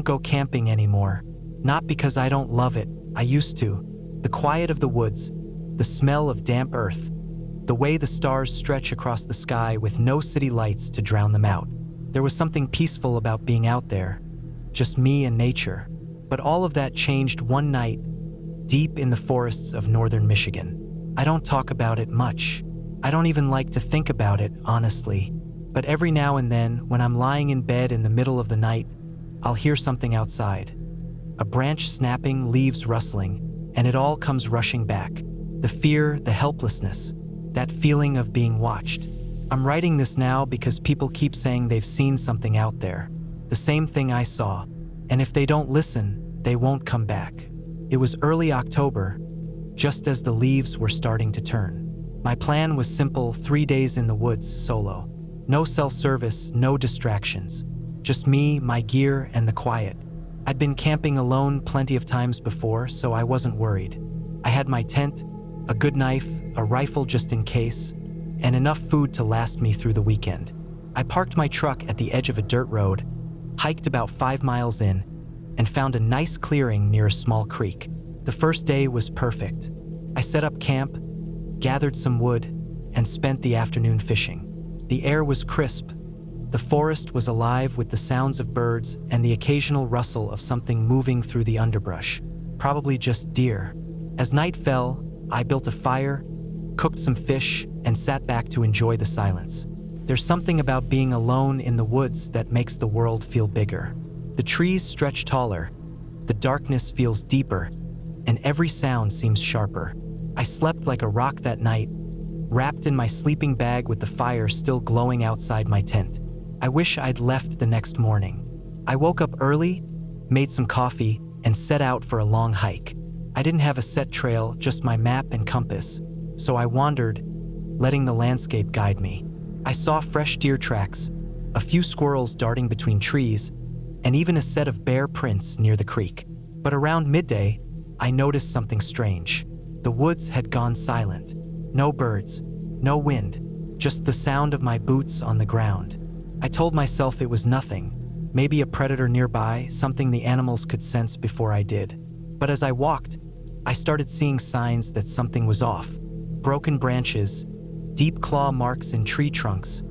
go camping anymore. Not because I don't love it, I used to. The quiet of the woods, the smell of damp earth, the way the stars stretch across the sky with no city lights to drown them out. There was something peaceful about being out there, just me and nature. But all of that changed one night, deep in the forests of northern Michigan. I don't talk about it much. I don't even like to think about it, honestly. But every now and then, when I'm lying in bed in the middle of the night, I'll hear something outside. A branch snapping, leaves rustling, and it all comes rushing back. The fear, the helplessness, that feeling of being watched. I'm writing this now because people keep saying they've seen something out there. The same thing I saw. And if they don't listen, they won't come back. It was early October, just as the leaves were starting to turn. My plan was simple: 3 days in the woods, solo. No cell service, no distractions. Just me, my gear, and the quiet. I'd been camping alone plenty of times before, so I wasn't worried. I had my tent, a good knife, a rifle just in case, and enough food to last me through the weekend. I parked my truck at the edge of a dirt road, hiked about 5 miles in, and found a nice clearing near a small creek. The first day was perfect. I set up camp, gathered some wood, and spent the afternoon fishing. The air was crisp. The forest was alive with the sounds of birds and the occasional rustle of something moving through the underbrush, probably just deer. As night fell, I built a fire, cooked some fish, and sat back to enjoy the silence. There's something about being alone in the woods that makes the world feel bigger. The trees stretch taller, the darkness feels deeper, and every sound seems sharper. I slept like a rock that night, wrapped in my sleeping bag with the fire still glowing outside my tent. I wish I'd left the next morning. I woke up early, made some coffee, and set out for a long hike. I didn't have a set trail, just my map and compass, so I wandered, letting the landscape guide me. I saw fresh deer tracks, a few squirrels darting between trees, and even a set of bear prints near the creek. But around midday, I noticed something strange. The woods had gone silent. No birds, no wind, just the sound of my boots on the ground. I told myself it was nothing, maybe a predator nearby, something the animals could sense before I did. But as I walked, I started seeing signs that something was off. Broken branches, deep claw marks in tree trunks,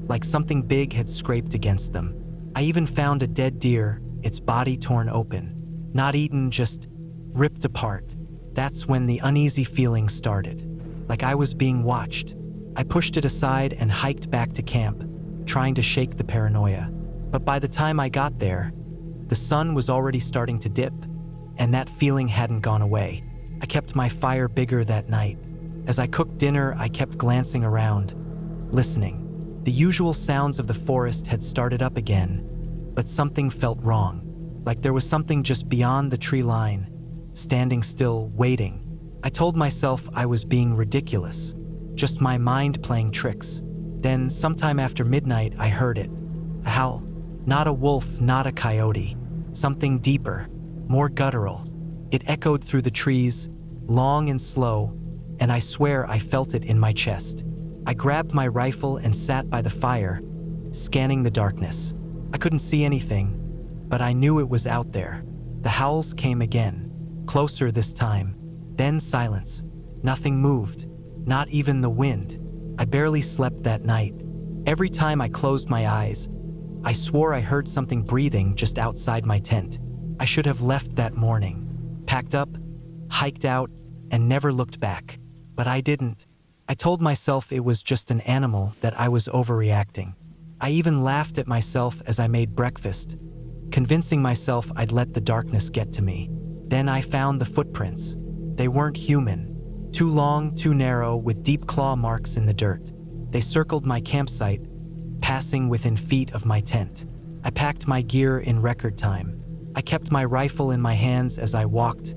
like something big had scraped against them. I even found a dead deer, its body torn open. Not eaten, just ripped apart. That's when the uneasy feeling started, like I was being watched. I pushed it aside and hiked back to camp, trying to shake the paranoia. But by the time I got there, the sun was already starting to dip, and that feeling hadn't gone away. I kept my fire bigger that night. As I cooked dinner, I kept glancing around, listening. The usual sounds of the forest had started up again, but something felt wrong, like there was something just beyond the tree line, standing still, waiting. I told myself I was being ridiculous, just my mind playing tricks. Then, sometime after midnight, I heard it. A howl. Not a wolf, not a coyote. Something deeper, more guttural. It echoed through the trees, long and slow, and I swear I felt it in my chest. I grabbed my rifle and sat by the fire, scanning the darkness. I couldn't see anything, but I knew it was out there. The howls came again, closer this time. Then silence. Nothing moved, not even the wind. I barely slept that night. Every time I closed my eyes, I swore I heard something breathing just outside my tent. I should have left that morning, packed up, hiked out, and never looked back. But I didn't. I told myself it was just an animal, that I was overreacting. I even laughed at myself as I made breakfast, convincing myself I'd let the darkness get to me. Then I found the footprints. They weren't human. Too long, too narrow, with deep claw marks in the dirt. They circled my campsite, passing within feet of my tent. I packed my gear in record time. I kept my rifle in my hands as I walked,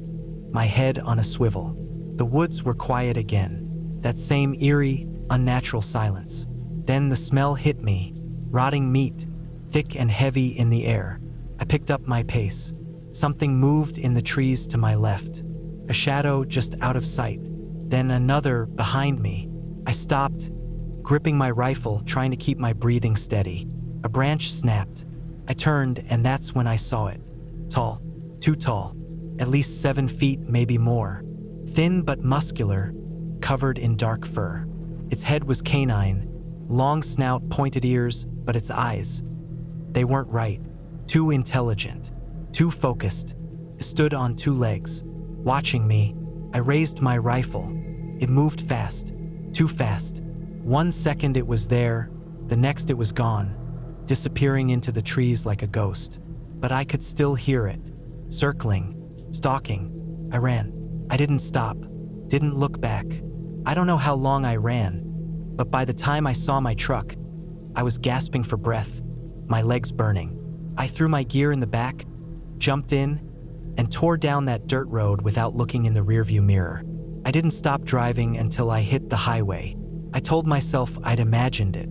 my head on a swivel. The woods were quiet again, that same eerie, unnatural silence. Then the smell hit me, rotting meat, thick and heavy in the air. I picked up my pace. Something moved in the trees to my left, a shadow just out of sight. Then another behind me. I stopped, gripping my rifle, trying to keep my breathing steady. A branch snapped. I turned, and that's when I saw it. Tall, too tall, at least 7 feet, maybe more. Thin but muscular, covered in dark fur. Its head was canine, long snout, pointed ears, but its eyes, they weren't right. Too intelligent, too focused. It stood on 2 legs, watching me. I raised my rifle. It moved fast, too fast. 1 second it was there, the next it was gone, disappearing into the trees like a ghost. But I could still hear it, circling, stalking. I ran. I didn't stop, didn't look back. I don't know how long I ran, but by the time I saw my truck, I was gasping for breath, my legs burning. I threw my gear in the back, jumped in, and tore down that dirt road without looking in the rearview mirror. I didn't stop driving until I hit the highway. I told myself I'd imagined it,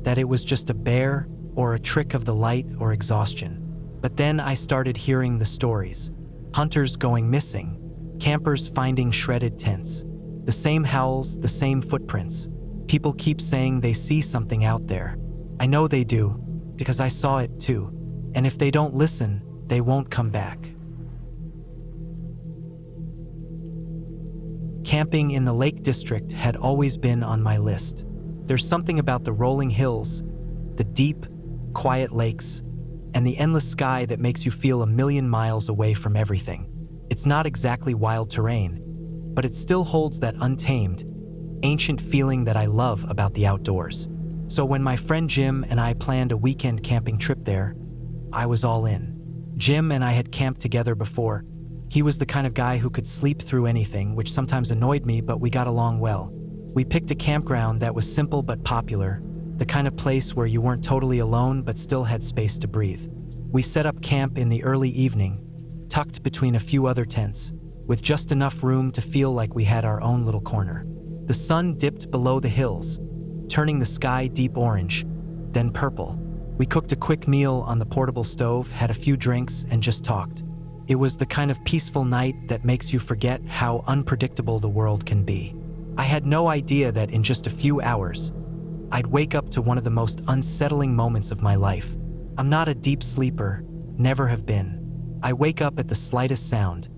that it was just a bear or a trick of the light or exhaustion. But then I started hearing the stories. Hunters going missing, campers finding shredded tents. The same howls, the same footprints. People keep saying they see something out there. I know they do, because I saw it too. And if they don't listen, they won't come back. Camping in the Lake District had always been on my list. There's something about the rolling hills, the deep, quiet lakes, and the endless sky that makes you feel a million miles away from everything. It's not exactly wild terrain, but it still holds that untamed, ancient feeling that I love about the outdoors. So when my friend Jim and I planned a weekend camping trip there, I was all in. Jim and I had camped together before. He was the kind of guy who could sleep through anything, which sometimes annoyed me, but we got along well. We picked a campground that was simple but popular, the kind of place where you weren't totally alone but still had space to breathe. We set up camp in the early evening, tucked between a few other tents, with just enough room to feel like we had our own little corner. The sun dipped below the hills, turning the sky deep orange, then purple. We cooked a quick meal on the portable stove, had a few drinks, and just talked. It was the kind of peaceful night that makes you forget how unpredictable the world can be. I had no idea that in just a few hours, I'd wake up to one of the most unsettling moments of my life. I'm not a deep sleeper, never have been. I wake up at the slightest sound.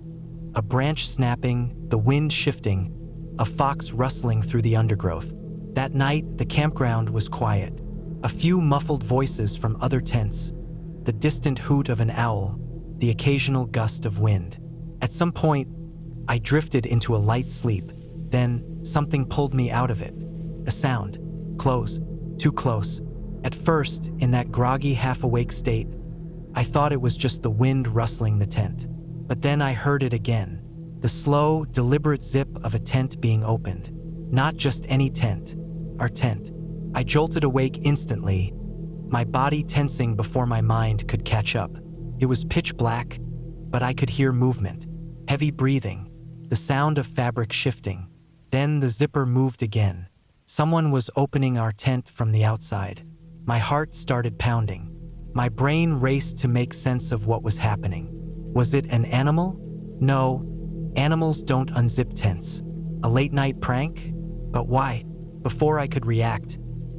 A branch snapping, the wind shifting, a fox rustling through the undergrowth. That night, the campground was quiet. A few muffled voices from other tents, the distant hoot of an owl, the occasional gust of wind. At some point, I drifted into a light sleep. Then, something pulled me out of it. A sound. Close. Too close. At first, in that groggy, half-awake state, I thought it was just the wind rustling the tent. But then I heard it again. The slow, deliberate zip of a tent being opened. Not just any tent. Our tent. I jolted awake instantly, my body tensing before my mind could catch up. It was pitch black, but I could hear movement, heavy breathing, the sound of fabric shifting. Then the zipper moved again. Someone was opening our tent from the outside. My heart started pounding. My brain raced to make sense of what was happening. Was it an animal? No, animals don't unzip tents. A late-night prank? But why? Before I could react,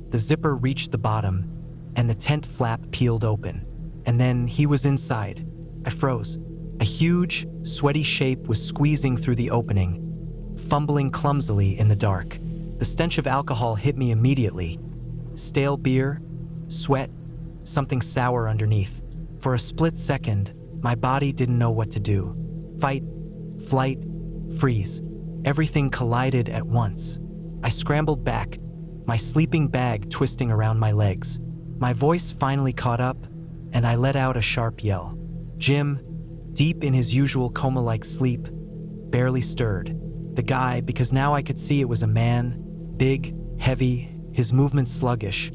the zipper reached the bottom, and the tent flap peeled open. And then he was inside. I froze. A huge, sweaty shape was squeezing through the opening, fumbling clumsily in the dark. The stench of alcohol hit me immediately. Stale beer, sweat, something sour underneath. For a split second, my body didn't know what to do. Fight, flight, freeze. Everything collided at once. I scrambled back, my sleeping bag twisting around my legs. My voice finally caught up, and I let out a sharp yell. Jim, deep in his usual coma-like sleep, barely stirred. The guy, because now I could see it was a man, big, heavy, his movements sluggish,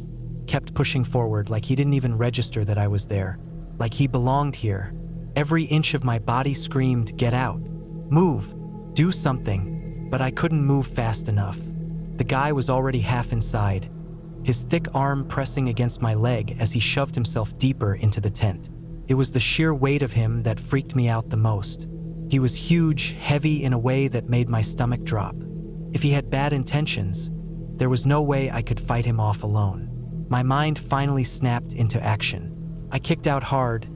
kept pushing forward like he didn't even register that I was there, like he belonged here. Every inch of my body screamed, "Get out! Move! Do something!" But I couldn't move fast enough. The guy was already half inside, his thick arm pressing against my leg as he shoved himself deeper into the tent. It was the sheer weight of him that freaked me out the most. He was huge, heavy in a way that made my stomach drop. If he had bad intentions, there was no way I could fight him off alone. My mind finally snapped into action. I kicked out hard,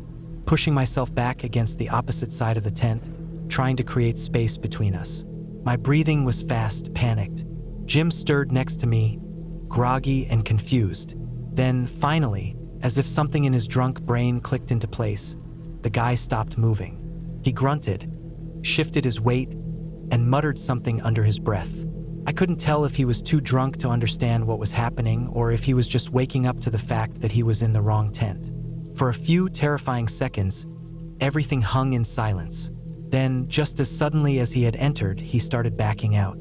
pushing myself back against the opposite side of the tent, trying to create space between us. My breathing was fast, panicked. Jim stirred next to me, groggy and confused. Then, finally, as if something in his drunk brain clicked into place, the guy stopped moving. He grunted, shifted his weight, and muttered something under his breath. I couldn't tell if he was too drunk to understand what was happening or if he was just waking up to the fact that he was in the wrong tent. For a few terrifying seconds, everything hung in silence. Then, just as suddenly as he had entered, he started backing out.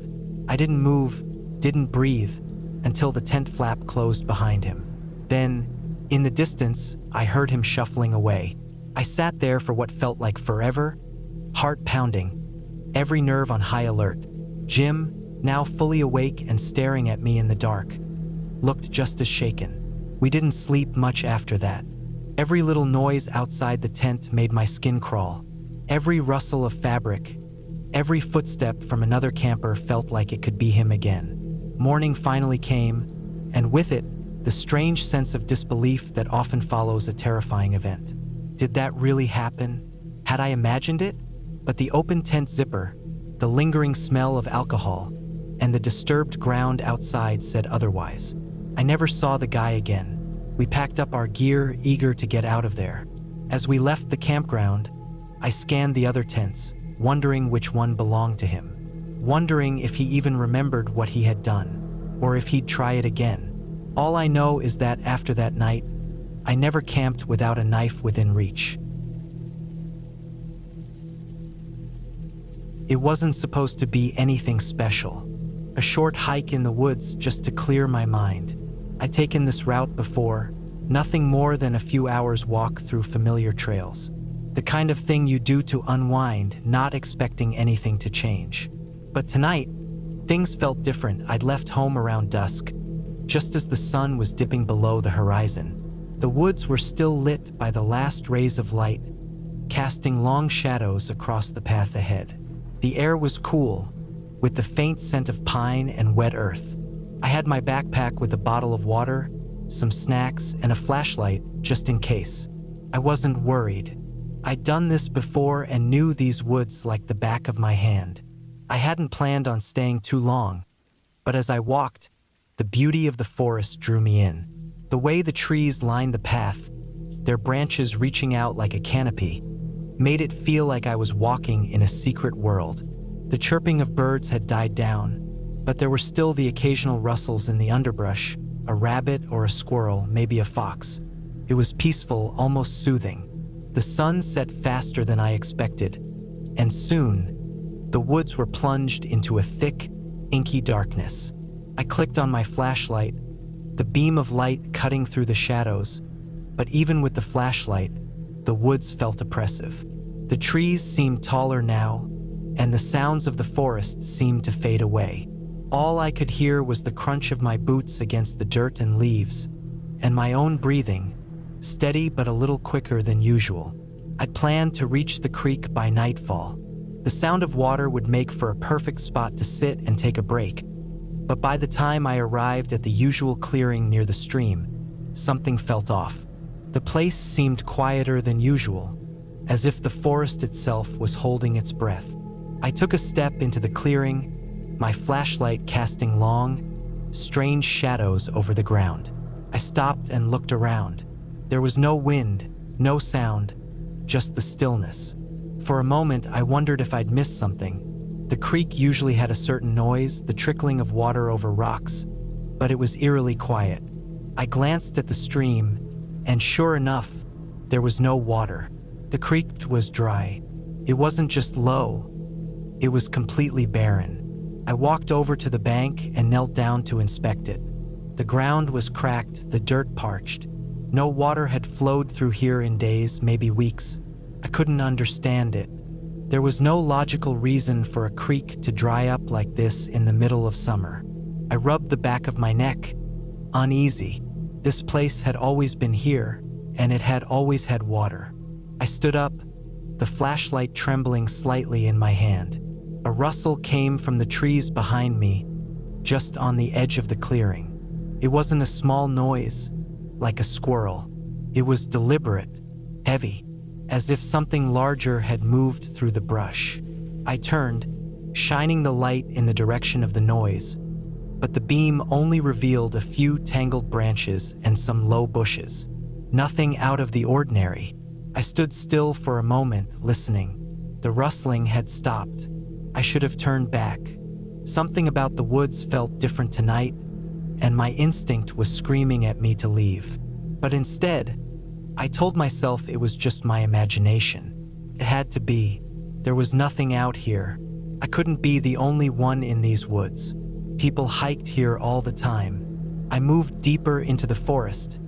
I didn't move, didn't breathe, until the tent flap closed behind him. Then, in the distance, I heard him shuffling away. I sat there for what felt like forever, heart pounding, every nerve on high alert. Jim, now fully awake and staring at me in the dark, looked just as shaken. We didn't sleep much after that. Every little noise outside the tent made my skin crawl. Every rustle of fabric, every footstep from another camper felt like it could be him again. Morning finally came, and with it, the strange sense of disbelief that often follows a terrifying event. Did that really happen? Had I imagined it? But the open tent zipper, the lingering smell of alcohol, and the disturbed ground outside said otherwise. I never saw the guy again. We packed up our gear, eager to get out of there. As we left the campground, I scanned the other tents, wondering which one belonged to him. Wondering if he even remembered what he had done, or if he'd try it again. All I know is that after that night, I never camped without a knife within reach. It wasn't supposed to be anything special. A short hike in the woods just to clear my mind. I'd taken this route before, nothing more than a few hours walk through familiar trails. The kind of thing you do to unwind, not expecting anything to change. But tonight, things felt different. I'd left home around dusk, just as the sun was dipping below the horizon. The woods were still lit by the last rays of light, casting long shadows across the path ahead. The air was cool, with the faint scent of pine and wet earth. I had my backpack with a bottle of water, some snacks, and a flashlight, just in case. I wasn't worried. I'd done this before and knew these woods like the back of my hand. I hadn't planned on staying too long, but as I walked, the beauty of the forest drew me in. The way the trees lined the path, their branches reaching out like a canopy, made it feel like I was walking in a secret world. The chirping of birds had died down, but there were still the occasional rustles in the underbrush, a rabbit or a squirrel, maybe a fox. It was peaceful, almost soothing. The sun set faster than I expected, and soon, the woods were plunged into a thick, inky darkness. I clicked on my flashlight, the beam of light cutting through the shadows, but even with the flashlight, the woods felt oppressive. The trees seemed taller now, and the sounds of the forest seemed to fade away. All I could hear was the crunch of my boots against the dirt and leaves, and my own breathing, steady but a little quicker than usual. I'd planned to reach the creek by nightfall. The sound of water would make for a perfect spot to sit and take a break. But by the time I arrived at the usual clearing near the stream, something felt off. The place seemed quieter than usual, as if the forest itself was holding its breath. I took a step into the clearing, my flashlight casting long, strange shadows over the ground. I stopped and looked around. There was no wind, no sound, just the stillness. For a moment, I wondered if I'd missed something. The creek usually had a certain noise, the trickling of water over rocks, but it was eerily quiet. I glanced at the stream, and sure enough, there was no water. The creek was dry. It wasn't just low, it was completely barren. I walked over to the bank and knelt down to inspect it. The ground was cracked, the dirt parched. No water had flowed through here in days, maybe weeks. I couldn't understand it. There was no logical reason for a creek to dry up like this in the middle of summer. I rubbed the back of my neck, uneasy. This place had always been here, and it had always had water. I stood up, the flashlight trembling slightly in my hand. A rustle came from the trees behind me, just on the edge of the clearing. It wasn't a small noise, like a squirrel. It was deliberate, heavy, as if something larger had moved through the brush. I turned, shining the light in the direction of the noise, but the beam only revealed a few tangled branches and some low bushes. Nothing out of the ordinary. I stood still for a moment, listening. The rustling had stopped. I should have turned back. Something about the woods felt different tonight, and my instinct was screaming at me to leave. But instead, I told myself it was just my imagination. It had to be. There was nothing out here. I couldn't be the only one in these woods. People hiked here all the time. I moved deeper into the forest,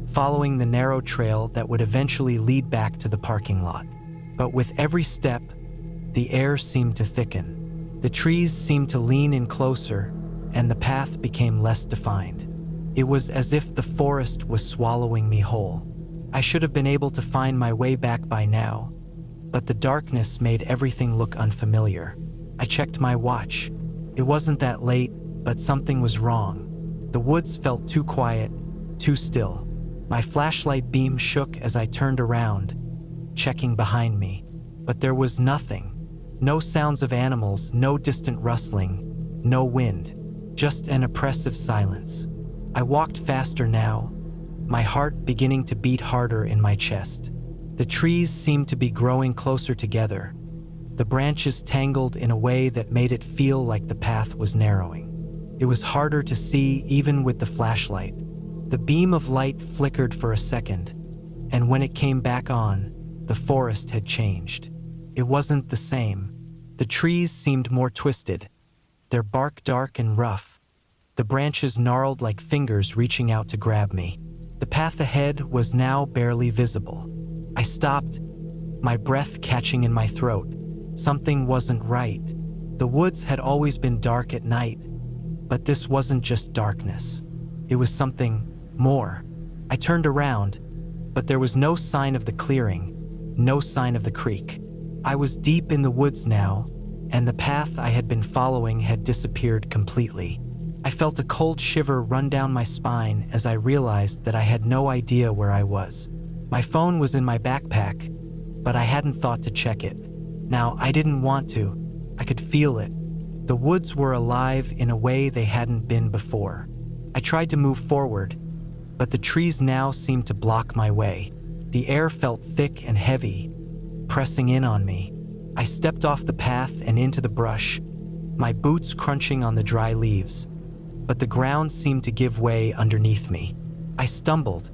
following the narrow trail that would eventually lead back to the parking lot. But with every step, the air seemed to thicken. The trees seemed to lean in closer, and the path became less defined. It was as if the forest was swallowing me whole. I should have been able to find my way back by now, but the darkness made everything look unfamiliar. I checked my watch. It wasn't that late, but something was wrong. The woods felt too quiet, too still. My flashlight beam shook as I turned around, checking behind me. But there was nothing. No sounds of animals, no distant rustling, no wind. Just an oppressive silence. I walked faster now, my heart beginning to beat harder in my chest. The trees seemed to be growing closer together, the branches tangled in a way that made it feel like the path was narrowing. It was harder to see even with the flashlight. The beam of light flickered for a second, and when it came back on, the forest had changed. It wasn't the same. The trees seemed more twisted, their bark dark and rough. The branches gnarled like fingers reaching out to grab me. The path ahead was now barely visible. I stopped, my breath catching in my throat. Something wasn't right. The woods had always been dark at night, but this wasn't just darkness. It was something more. I turned around, but there was no sign of the clearing, no sign of the creek. I was deep in the woods now, and the path I had been following had disappeared completely. I felt a cold shiver run down my spine as I realized that I had no idea where I was. My phone was in my backpack, but I hadn't thought to check it. Now, I didn't want to. I could feel it. The woods were alive in a way they hadn't been before. I tried to move forward, but the trees now seemed to block my way. The air felt thick and heavy, pressing in on me. I stepped off the path and into the brush, my boots crunching on the dry leaves, but the ground seemed to give way underneath me. I stumbled,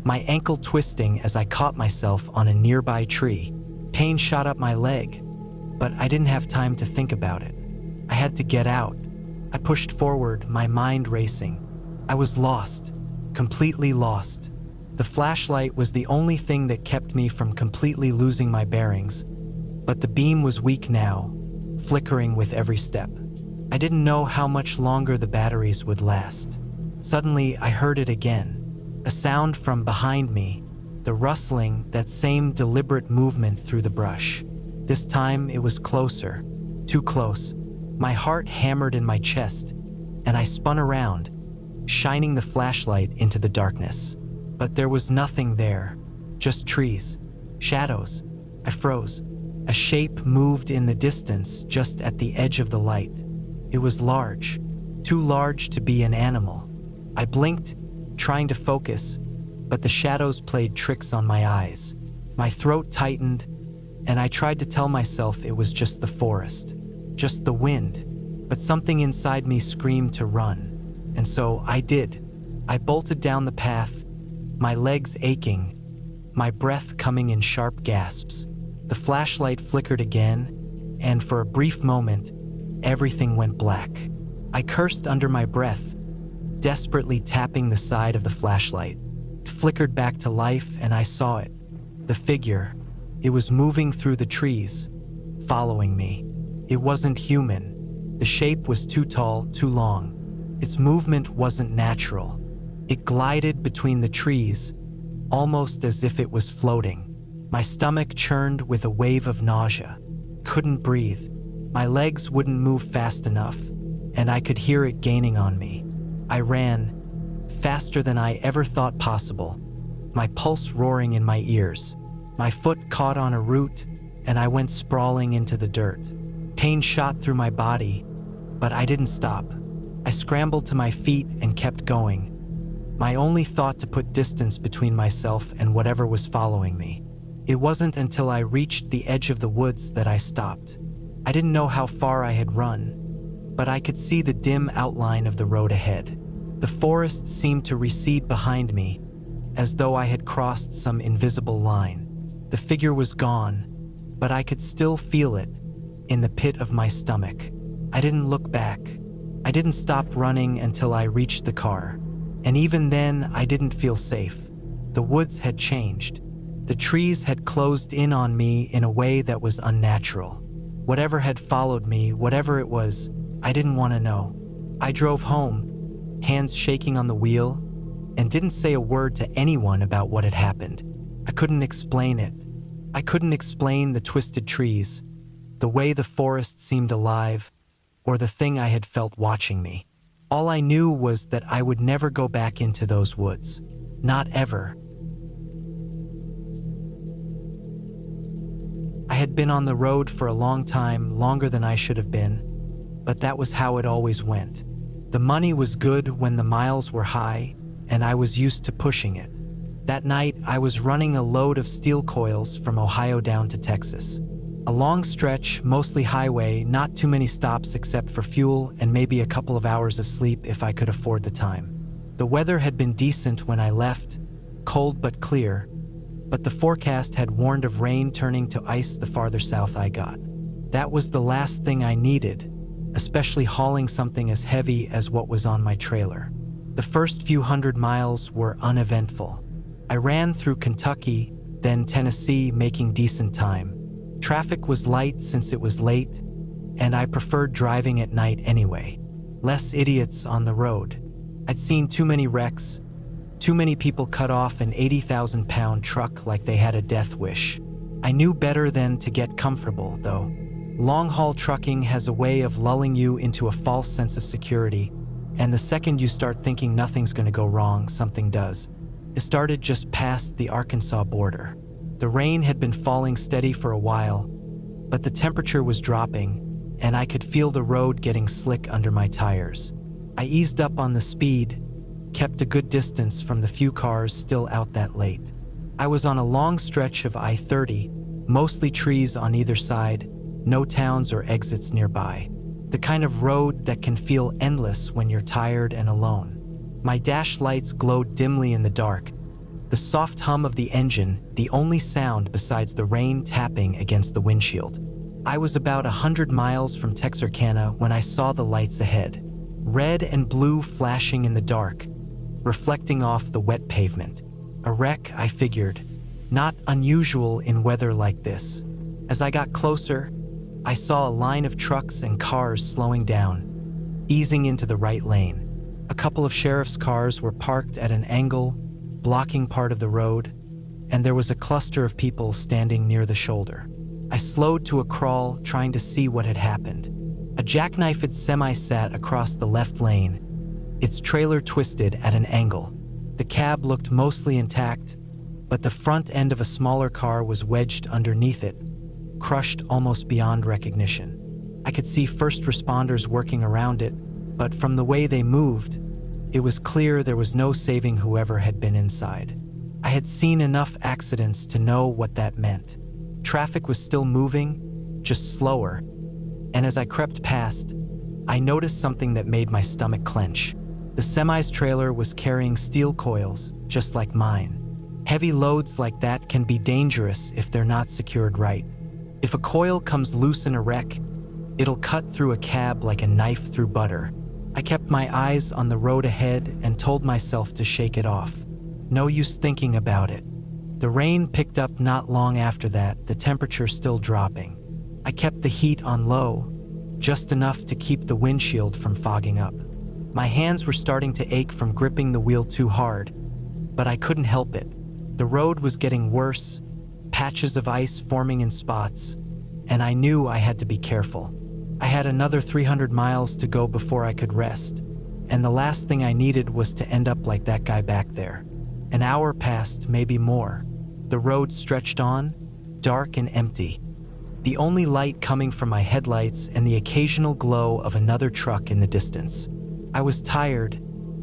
my ankle twisting as I caught myself on a nearby tree. Pain shot up my leg, but I didn't have time to think about it. I had to get out. I pushed forward, my mind racing. I was lost, completely lost. The flashlight was the only thing that kept me from completely losing my bearings, but the beam was weak now, flickering with every step. I didn't know how much longer the batteries would last. Suddenly, I heard it again. A sound from behind me, the rustling, that same deliberate movement through the brush. This time, it was closer, too close. My heart hammered in my chest, and I spun around, shining the flashlight into the darkness. But there was nothing there, just trees, shadows. I froze. A shape moved in the distance just at the edge of the light. It was large, too large to be an animal. I blinked, trying to focus, but the shadows played tricks on my eyes. My throat tightened, and I tried to tell myself it was just the forest, just the wind, but something inside me screamed to run, and so I did. I bolted down the path, my legs aching, my breath coming in sharp gasps. The flashlight flickered again, and for a brief moment, everything went black. I cursed under my breath, desperately tapping the side of the flashlight. It flickered back to life, and I saw it. The figure. It was moving through the trees, following me. It wasn't human. The shape was too tall, too long. Its movement wasn't natural. It glided between the trees, almost as if it was floating. My stomach churned with a wave of nausea. Couldn't breathe. My legs wouldn't move fast enough, and I could hear it gaining on me. I ran, faster than I ever thought possible, my pulse roaring in my ears. My foot caught on a root, and I went sprawling into the dirt. Pain shot through my body, but I didn't stop. I scrambled to my feet and kept going, my only thought to put distance between myself and whatever was following me. It wasn't until I reached the edge of the woods that I stopped. I didn't know how far I had run, but I could see the dim outline of the road ahead. The forest seemed to recede behind me, as though I had crossed some invisible line. The figure was gone, but I could still feel it in the pit of my stomach. I didn't look back. I didn't stop running until I reached the car. And even then, I didn't feel safe. The woods had changed. The trees had closed in on me in a way that was unnatural. Whatever had followed me, whatever it was, I didn't want to know. I drove home, hands shaking on the wheel, and didn't say a word to anyone about what had happened. I couldn't explain it. I couldn't explain the twisted trees, the way the forest seemed alive, or the thing I had felt watching me. All I knew was that I would never go back into those woods. Not ever. I had been on the road for a long time, longer than I should have been, but that was how it always went. The money was good when the miles were high, and I was used to pushing it. That night, I was running a load of steel coils from Ohio down to Texas. A long stretch, mostly highway, not too many stops except for fuel and maybe a couple of hours of sleep if I could afford the time. The weather had been decent when I left, cold but clear, but the forecast had warned of rain turning to ice the farther south I got. That was the last thing I needed, especially hauling something as heavy as what was on my trailer. The first few hundred miles were uneventful. I ran through Kentucky, then Tennessee, making decent time. Traffic was light since it was late, and I preferred driving at night anyway. Less idiots on the road. I'd seen too many wrecks, too many people cut off an 80,000-pound truck like they had a death wish. I knew better than to get comfortable, though. Long-haul trucking has a way of lulling you into a false sense of security, and the second you start thinking nothing's going to go wrong, something does. It started just past the Arkansas border. The rain had been falling steady for a while, but the temperature was dropping, and I could feel the road getting slick under my tires. I eased up on the speed, kept a good distance from the few cars still out that late. I was on a long stretch of I-30, mostly trees on either side, no towns or exits nearby. The kind of road that can feel endless when you're tired and alone. My dash lights glowed dimly in the dark, the soft hum of the engine the only sound besides the rain tapping against the windshield. I was about 100 miles from Texarkana when I saw the lights ahead, red and blue flashing in the dark, reflecting off the wet pavement. A wreck, I figured, not unusual in weather like this. As I got closer, I saw a line of trucks and cars slowing down, easing into the right lane. A couple of sheriff's cars were parked at an angle, blocking part of the road, and there was a cluster of people standing near the shoulder. I slowed to a crawl, trying to see what had happened. A jackknifed semi sat across the left lane, its trailer twisted at an angle. The cab looked mostly intact, but the front end of a smaller car was wedged underneath it, crushed almost beyond recognition. I could see first responders working around it, but from the way they moved, it was clear there was no saving whoever had been inside. I had seen enough accidents to know what that meant. Traffic was still moving, just slower, and as I crept past, I noticed something that made my stomach clench. The semi's trailer was carrying steel coils, just like mine. Heavy loads like that can be dangerous if they're not secured right. If a coil comes loose in a wreck, it'll cut through a cab like a knife through butter. I kept my eyes on the road ahead and told myself to shake it off. No use thinking about it. The rain picked up not long after that, the temperature still dropping. I kept the heat on low, just enough to keep the windshield from fogging up. My hands were starting to ache from gripping the wheel too hard, but I couldn't help it. The road was getting worse, patches of ice forming in spots, and I knew I had to be careful. I had another 300 miles to go before I could rest, and the last thing I needed was to end up like that guy back there. An hour passed, maybe more, The road stretched on, dark and empty, the only light coming from my headlights and the occasional glow of another truck in the distance. I was tired,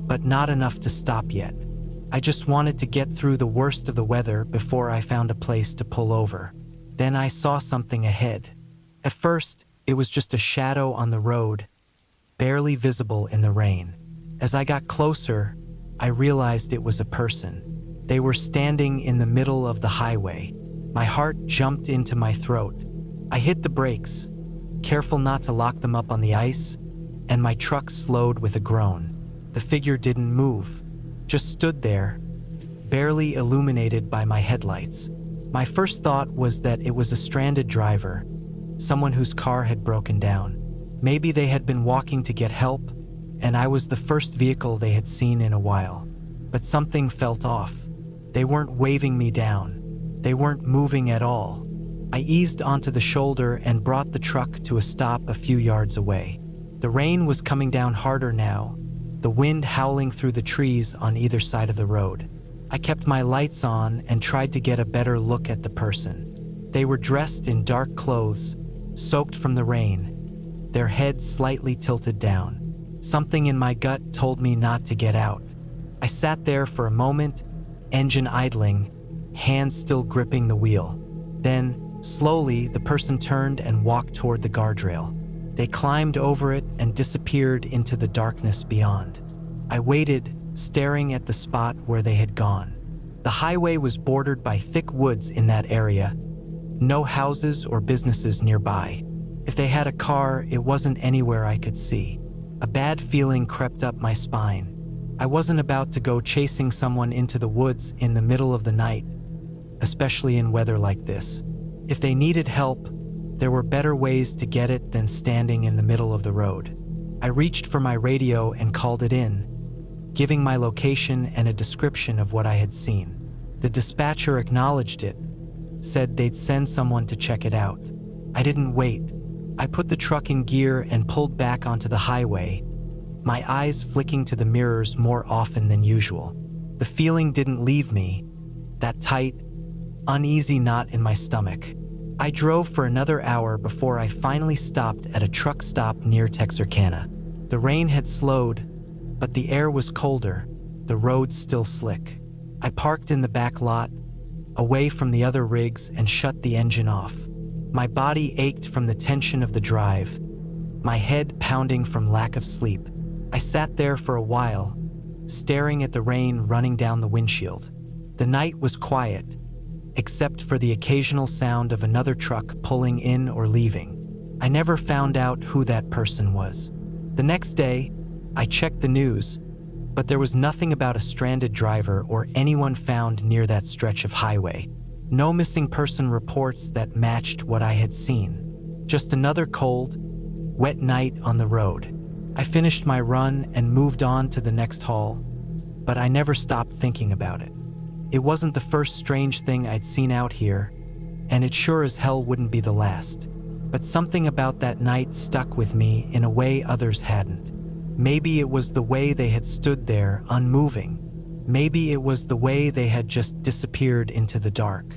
but not enough to stop yet. I just wanted to get through the worst of the weather before I found a place to pull over. Then I saw something ahead. At first, it was just a shadow on the road, barely visible in the rain. As I got closer, I realized it was a person. They were standing in the middle of the highway. My heart jumped into my throat. I hit the brakes, careful not to lock them up on the ice, and my truck slowed with a groan. The figure didn't move, just stood there, barely illuminated by my headlights. My first thought was that it was a stranded driver, someone whose car had broken down. Maybe they had been walking to get help, and I was the first vehicle they had seen in a while. But something felt off. They weren't waving me down. They weren't moving at all. I eased onto the shoulder and brought the truck to a stop a few yards away. The rain was coming down harder now, the wind howling through the trees on either side of the road. I kept my lights on and tried to get a better look at the person. They were dressed in dark clothes, soaked from the rain, their heads slightly tilted down. Something in my gut told me not to get out. I sat there for a moment, engine idling, hands still gripping the wheel. Then, slowly, the person turned and walked toward the guardrail. They climbed over it and disappeared into the darkness beyond. I waited, staring at the spot where they had gone. The highway was bordered by thick woods in that area, no houses or businesses nearby. If they had a car, it wasn't anywhere I could see. A bad feeling crept up my spine. I wasn't about to go chasing someone into the woods in the middle of the night, especially in weather like this. If they needed help, there were better ways to get it than standing in the middle of the road. I reached for my radio and called it in, giving my location and a description of what I had seen. The dispatcher acknowledged it, said they'd send someone to check it out. I didn't wait. I put the truck in gear and pulled back onto the highway, my eyes flicking to the mirrors more often than usual. The feeling didn't leave me, that tight, uneasy knot in my stomach. I drove for another hour before I finally stopped at a truck stop near Texarkana. The rain had slowed, but the air was colder, the road still slick. I parked in the back lot, away from the other rigs, and shut the engine off. My body ached from the tension of the drive, my head pounding from lack of sleep. I sat there for a while, staring at the rain running down the windshield. The night was quiet, except for the occasional sound of another truck pulling in or leaving. I never found out who that person was. The next day, I checked the news, but there was nothing about a stranded driver or anyone found near that stretch of highway. No missing person reports that matched what I had seen. Just another cold, wet night on the road. I finished my run and moved on to the next haul, but I never stopped thinking about it. It wasn't the first strange thing I'd seen out here, and it sure as hell wouldn't be the last. But something about that night stuck with me in a way others hadn't. Maybe it was the way they had stood there, unmoving. Maybe it was the way they had just disappeared into the dark.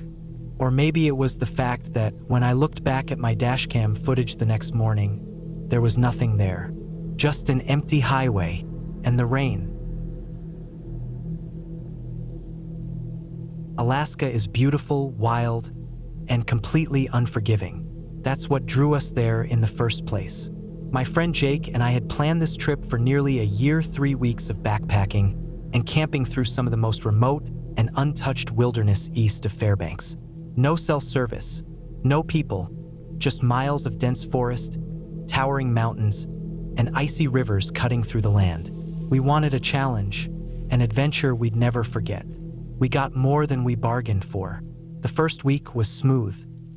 Or maybe it was the fact that when I looked back at my dashcam footage the next morning, there was nothing there. Just an empty highway and the rain. Alaska is beautiful, wild, and completely unforgiving. That's what drew us there in the first place. My friend Jake and I had planned this trip for nearly a year, 3 weeks of backpacking and camping through some of the most remote and untouched wilderness east of Fairbanks. No cell service, no people, just miles of dense forest, towering mountains, and icy rivers cutting through the land. We wanted a challenge, an adventure we'd never forget. We got more than we bargained for. The first week was smooth,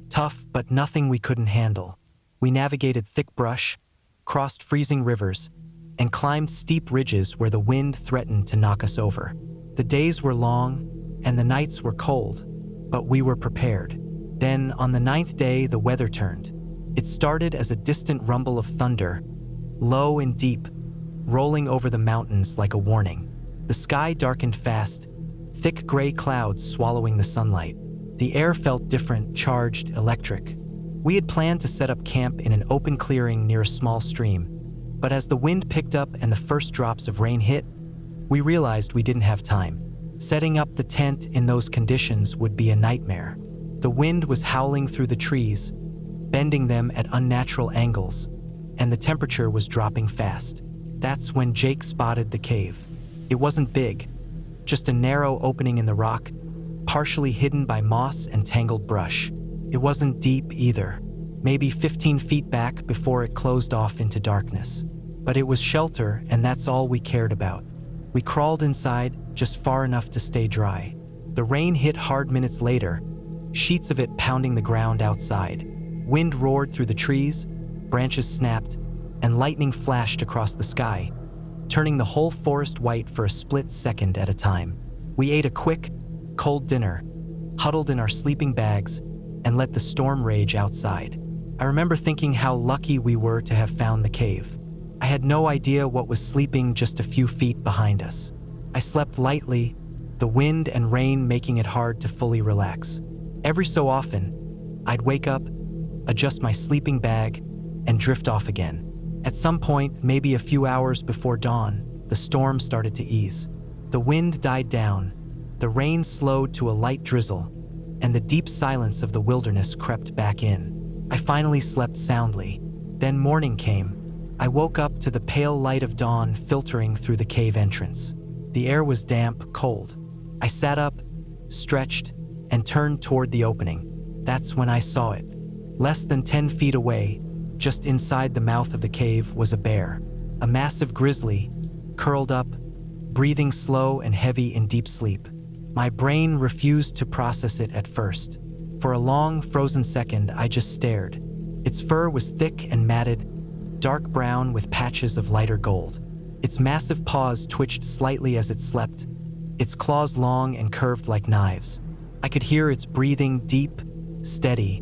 tough, but nothing we couldn't handle. We navigated thick brush, crossed freezing rivers, and climbed steep ridges where the wind threatened to knock us over. The days were long, and the nights were cold, but we were prepared. Then, on the 9th day, the weather turned. It started as a distant rumble of thunder, low and deep, rolling over the mountains like a warning. The sky darkened fast, thick gray clouds swallowing the sunlight. The air felt different, charged, electric. We had planned to set up camp in an open clearing near a small stream, but as the wind picked up and the first drops of rain hit, we realized we didn't have time. Setting up the tent in those conditions would be a nightmare. The wind was howling through the trees, bending them at unnatural angles, and the temperature was dropping fast. That's when Jake spotted the cave. It wasn't big, just a narrow opening in the rock, partially hidden by moss and tangled brush. It wasn't deep either, maybe 15 feet back before it closed off into darkness. But it was shelter, and that's all we cared about. We crawled inside just far enough to stay dry. The rain hit hard minutes later, sheets of it pounding the ground outside. Wind roared through the trees, branches snapped, and lightning flashed across the sky, turning the whole forest white for a split second at a time. We ate a quick, cold dinner, huddled in our sleeping bags, and let the storm rage outside. I remember thinking how lucky we were to have found the cave. I had no idea what was sleeping just a few feet behind us. I slept lightly, the wind and rain making it hard to fully relax. Every so often, I'd wake up, adjust my sleeping bag, and drift off again. At some point, maybe a few hours before dawn, the storm started to ease. The wind died down, the rain slowed to a light drizzle, and the deep silence of the wilderness crept back in. I finally slept soundly. Then morning came. I woke up to the pale light of dawn filtering through the cave entrance. The air was damp, cold. I sat up, stretched, and turned toward the opening. That's when I saw it. Less than 10 feet away, just inside the mouth of the cave, was a bear. A massive grizzly, curled up, breathing slow and heavy in deep sleep. My brain refused to process it at first. For a long, frozen second, I just stared. Its fur was thick and matted, dark brown with patches of lighter gold. Its massive paws twitched slightly as it slept, its claws long and curved like knives. I could hear its breathing, deep, steady,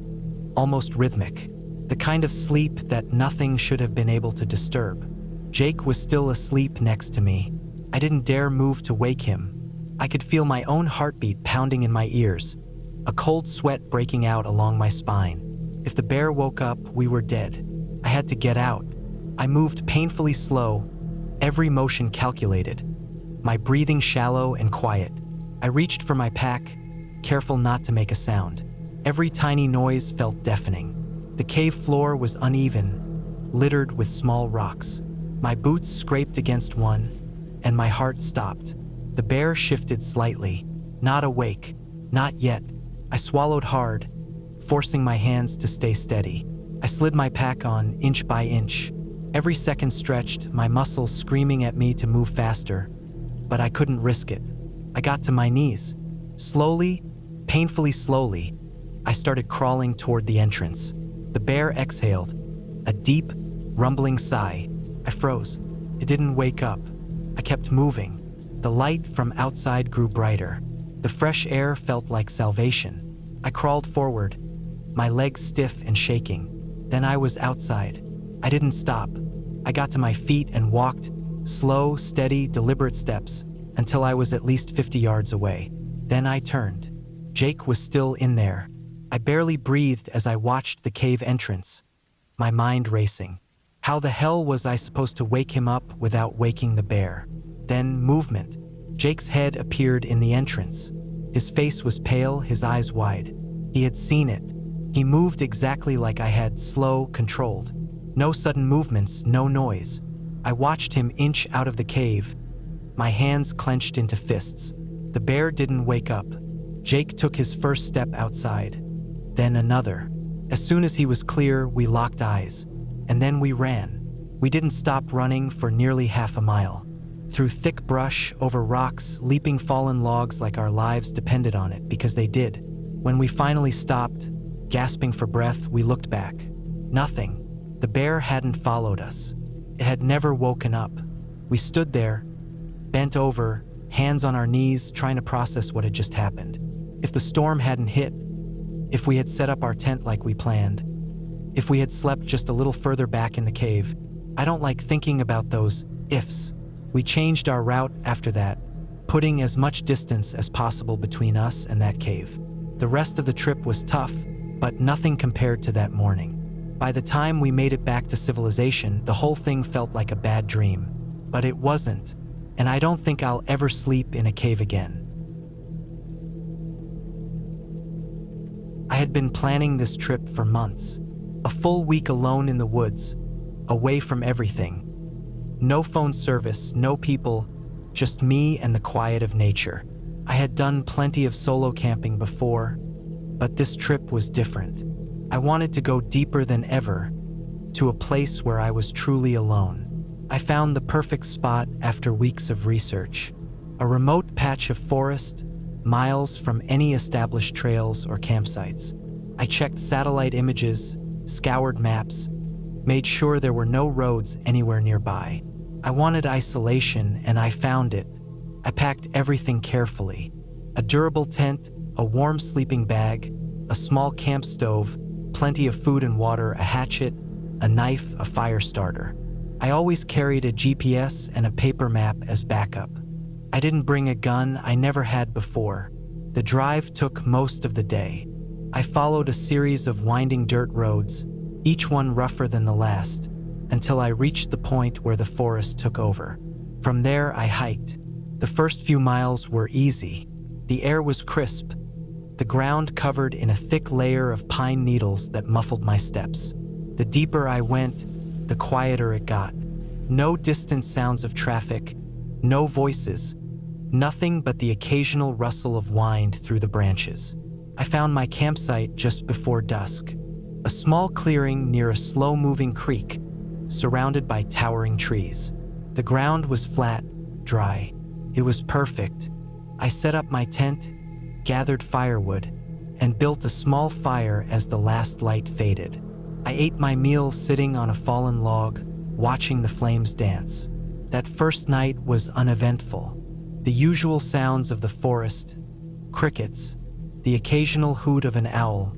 almost rhythmic, the kind of sleep that nothing should have been able to disturb. Jake was still asleep next to me. I didn't dare move to wake him. I could feel my own heartbeat pounding in my ears, a cold sweat breaking out along my spine. If the bear woke up, we were dead. I had to get out. I moved painfully slow, every motion calculated, my breathing shallow and quiet. I reached for my pack, careful not to make a sound. Every tiny noise felt deafening. The cave floor was uneven, littered with small rocks. My boots scraped against one, and my heart stopped. The bear shifted slightly, not awake, not yet. I swallowed hard, forcing my hands to stay steady. I slid my pack on inch by inch. Every second stretched, my muscles screaming at me to move faster, but I couldn't risk it. I got to my knees. Slowly, painfully slowly, I started crawling toward the entrance. The bear exhaled, a deep, rumbling sigh. I froze. It didn't wake up. I kept moving. The light from outside grew brighter. The fresh air felt like salvation. I crawled forward, my legs stiff and shaking. Then I was outside. I didn't stop. I got to my feet and walked, slow, steady, deliberate steps, until I was at least 50 yards away. Then I turned. Jake was still in there. I barely breathed as I watched the cave entrance, my mind racing. How the hell was I supposed to wake him up without waking the bear? Then movement. Jake's head appeared in the entrance. His face was pale, his eyes wide. He had seen it. He moved exactly like I had, slow, controlled. No sudden movements, no noise. I watched him inch out of the cave, my hands clenched into fists. The bear didn't wake up. Jake took his first step outside, then another. As soon as he was clear, we locked eyes, and then we ran. We didn't stop running for nearly half a mile. Through thick brush, over rocks, leaping fallen logs like our lives depended on it, because they did. When we finally stopped, gasping for breath, we looked back. Nothing. The bear hadn't followed us. It had never woken up. We stood there, bent over, hands on our knees, trying to process what had just happened. If the storm hadn't hit, if we had set up our tent like we planned, if we had slept just a little further back in the cave. I don't like thinking about those ifs. We changed our route after that, putting as much distance as possible between us and that cave. The rest of the trip was tough, but nothing compared to that morning. By the time we made it back to civilization, the whole thing felt like a bad dream. But it wasn't, and I don't think I'll ever sleep in a cave again. I had been planning this trip for months. A full week alone in the woods, away from everything. No phone service, no people, just me and the quiet of nature. I had done plenty of solo camping before, but this trip was different. I wanted to go deeper than ever, to a place where I was truly alone. I found the perfect spot after weeks of research. A remote patch of forest, miles from any established trails or campsites. I checked satellite images, scoured maps, made sure there were no roads anywhere nearby. I wanted isolation, and I found it. I packed everything carefully. A durable tent, a warm sleeping bag, a small camp stove, plenty of food and water, a hatchet, a knife, a fire starter. I always carried a GPS and a paper map as backup. I didn't bring a gun, I never had before. The drive took most of the day. I followed a series of winding dirt roads, each one rougher than the last, until I reached the point where the forest took over. From there, I hiked. The first few miles were easy. The air was crisp, the ground covered in a thick layer of pine needles that muffled my steps. The deeper I went, the quieter it got. No distant sounds of traffic, no voices, nothing but the occasional rustle of wind through the branches. I found my campsite just before dusk, a small clearing near a slow-moving creek, surrounded by towering trees. The ground was flat, dry. It was perfect. I set up my tent, gathered firewood, and built a small fire as the last light faded. I ate my meal sitting on a fallen log, watching the flames dance. That first night was uneventful. The usual sounds of the forest, crickets, the occasional hoot of an owl,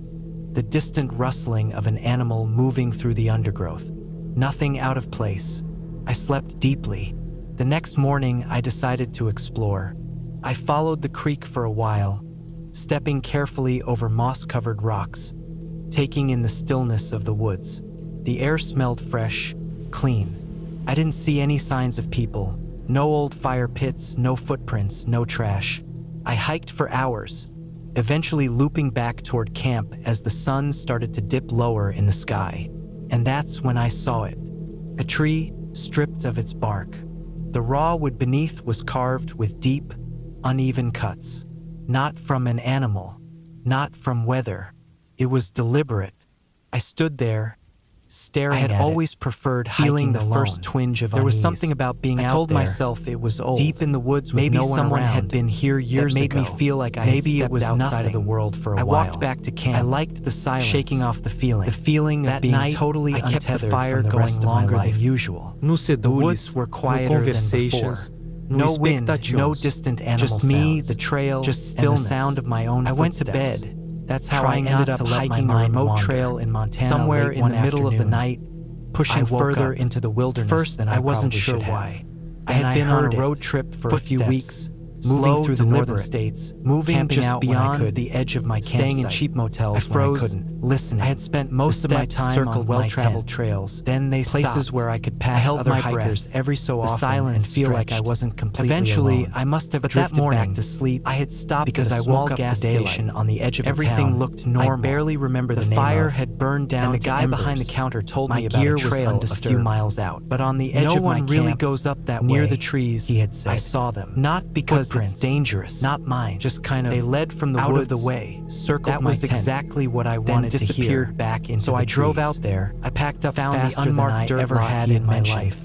the distant rustling of an animal moving through the undergrowth. Nothing out of place. I slept deeply. The next morning, I decided to explore. I followed the creek for a while, stepping carefully over moss-covered rocks, taking in the stillness of the woods. The air smelled fresh, clean. I didn't see any signs of people. No old fire pits, no footprints, no trash. I hiked for hours, eventually looping back toward camp as the sun started to dip lower in the sky. And that's when I saw it. A tree stripped of its bark. The raw wood beneath was carved with deep, uneven cuts. Not from an animal, not from weather. It was deliberate. I stood there, staring at it. I had always preferred feeling the first twinge of unease. There was something about being out there. I told myself it was old. Deep in the woods with no one around. Maybe someone had been here years ago. That made me feel like I had stepped outside of the world for a while. I walked back to camp. I liked the silence, shaking off the feeling of being totally untethered. I kept the fire going longer than usual. The woods were quieter than before. No wind, no distant animal sounds. Just me, the trail, just stillness, and the sound of my own footsteps. I went to bed. That's how I ended up hiking a remote trail in Montana somewhere in the middle of the night, pushing further into the wilderness than I wasn't sure why. I had been on a road trip for a few weeks, moving through the northern states, moving just beyond the edge of my campsite, staying in cheap motels when I couldn't, listening. I had spent most of my time on well-traveled trails, then they places where I could pass other hikers every so often and feel like I wasn't completely eventually, alone. I must have drifted back to sleep. I had stopped because I woke up gas station on the edge of everything town. Looked normal. I barely remember the fire had burned down, and the guy behind the counter told me about a trail a few miles out. But on the edge of my camp, really goes up that near the trees. He had said, I saw them, not because it's dangerous, not mine, just kind of they led from the woods of the way, circled my tent. That was exactly what I wanted to hear. Back into so I drove out there. I packed up found the unmarked dirt ever had in my life,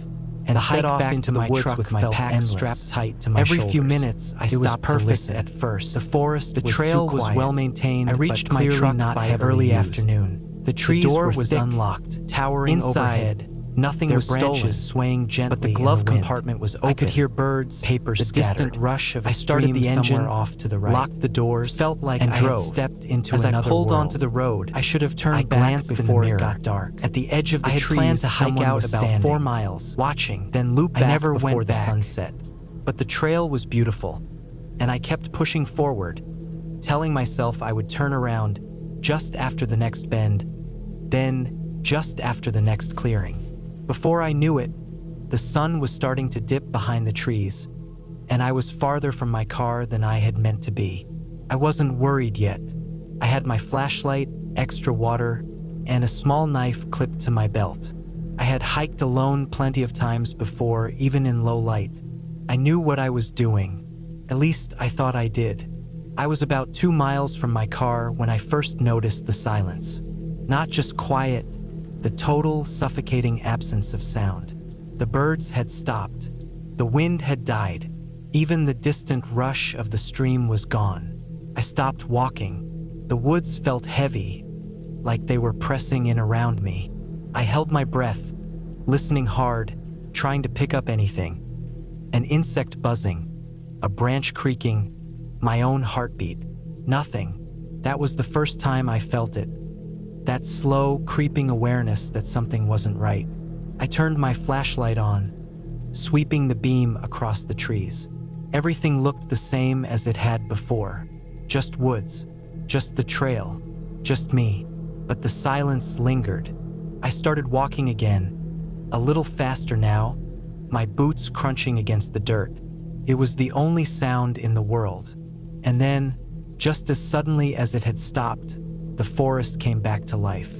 and set off into the woods with my pack strapped tight to my shoulders. Every few minutes, I stopped to listen. At first, the forest, the trail was well maintained. I reached my truck by early afternoon. The trees door was unlocked, towering overhead. Nothing was branches swaying gently, but the glove compartment was open. I could hear birds, papers the distant rush of a stream the engine somewhere off to the right. Locked the doors, felt like I had stepped into another world. As I pulled onto the road, I should have turned back before it got dark. At the edge of the trees, I had planned to hike out about 4 miles, watching, then loop back before the sunset. But the trail was beautiful, and I kept pushing forward, telling myself I would turn around just after the next bend, then just after the next clearing. Before I knew it, the sun was starting to dip behind the trees, and I was farther from my car than I had meant to be. I wasn't worried yet. I had my flashlight, extra water, and a small knife clipped to my belt. I had hiked alone plenty of times before, even in low light. I knew what I was doing. At least I thought I did. I was about 2 miles from my car when I first noticed the silence. Not just quiet, the total suffocating absence of sound. The birds had stopped. The wind had died. Even the distant rush of the stream was gone. I stopped walking. The woods felt heavy, like they were pressing in around me. I held my breath, listening hard, trying to pick up anything. An insect buzzing, a branch creaking, my own heartbeat. Nothing. That was the first time I felt it. That slow, creeping awareness that something wasn't right. I turned my flashlight on, sweeping the beam across the trees. Everything looked the same as it had before. Just woods, just the trail, just me. But the silence lingered. I started walking again, a little faster now, my boots crunching against the dirt. It was the only sound in the world. And then, just as suddenly as it had stopped, the forest came back to life.